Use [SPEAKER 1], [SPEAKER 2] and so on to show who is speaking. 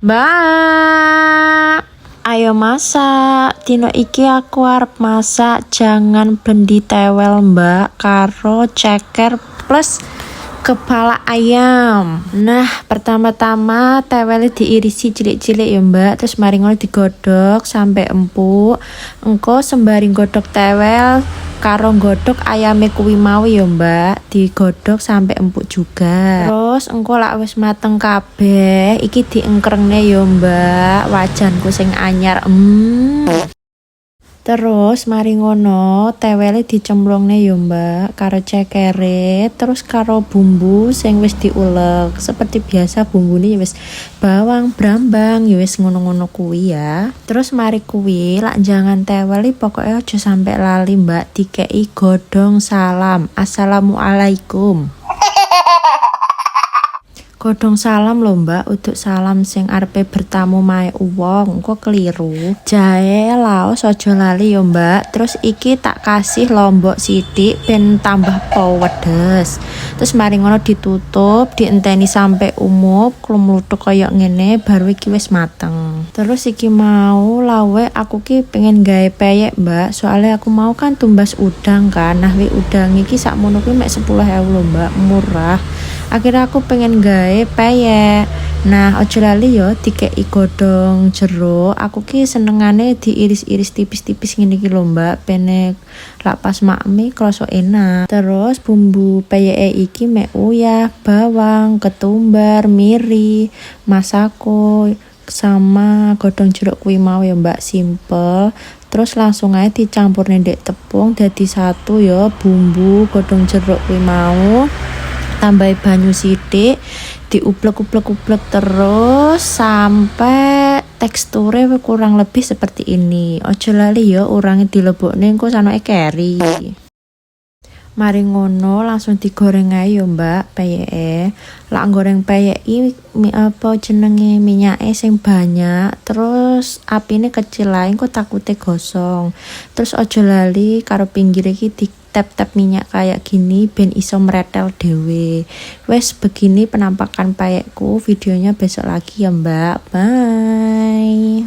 [SPEAKER 1] Mbak, ayo masak. Dino iki aku arep masak jangan blendi tewel mbak karo ceker plus kepala ayam. Nah, pertama-tama tewelnya diirisi cilik-cilik ya mbak, terus mari ngono digodhog sampai empuk. Engko sembari godhog tewel karo godhog ayame kuwi mau ya mbak, digodhog sampai empuk juga. Terus engko lak wis mateng kabeh iki diengkrengne ya mbak, wajanku sing anyar. Terus mari ngono tewele dicemplungne ya mbak karo cekere, terus karo bumbu sing wis diulek. Seperti biasa bumbune ya wis bawang, brambang, ya wis ngono-ngono kuwi ya. Terus mari kuwi lak jangan teweli pokoknya aja sampai lali mbak, dikei godhong salam. Assalamualaikum. Godhong salam lho mbak, uduk salam sing arepe bertamu mae wong, kok keliru. Jahe laos aja lali yo mbak. Terus iki tak kasih lombok sithik ben tambah pedes. Terus mari ngono ditutup, dienteni sampai umup, klumluthuk kaya ngene baru iki wis mateng. Terus iki mau lawe aku ki pengen gawe peyek mbak, soalnya aku mau kan tumbas udang kan. Nah wi udang iki sakmono kuwi mek 10.000 lho mbak, murah. Akhirnya aku pengen gawe peyek. Nah, ojo lali yo dikei godhong jeruk. Aku ki senengane diiris-iris tipis-tipis ngene iki lho Mbak, penek lak pas makmi kroso enak. Terus bumbu peyeke iki mek uyah, bawang, ketumbar, miri, masako sama godhong jeruk kuwi mau ya Mbak, simple. Terus langsung aja dicampur ndek tepung dadi satu ya bumbu godhong jeruk kuwi mau. Tambah banyu sithik, diuplek-uplek terus sampai teksturnya kurang lebih seperti ini. Ojo lali ya urangnya dilebokne engko sanoke keri. Mari ngono langsung digoreng ae yo mbak peyeke. Lak goreng peyeki apa jenenge minyake sing banyak, terus apine kecil ae engko takute gosong. Terus ojo lali karo pinggir iki tap-tap minyak kayak gini ben iso meretel dewe. Wes begini penampakan peyekku, videonya besok lagi ya mbak, bye.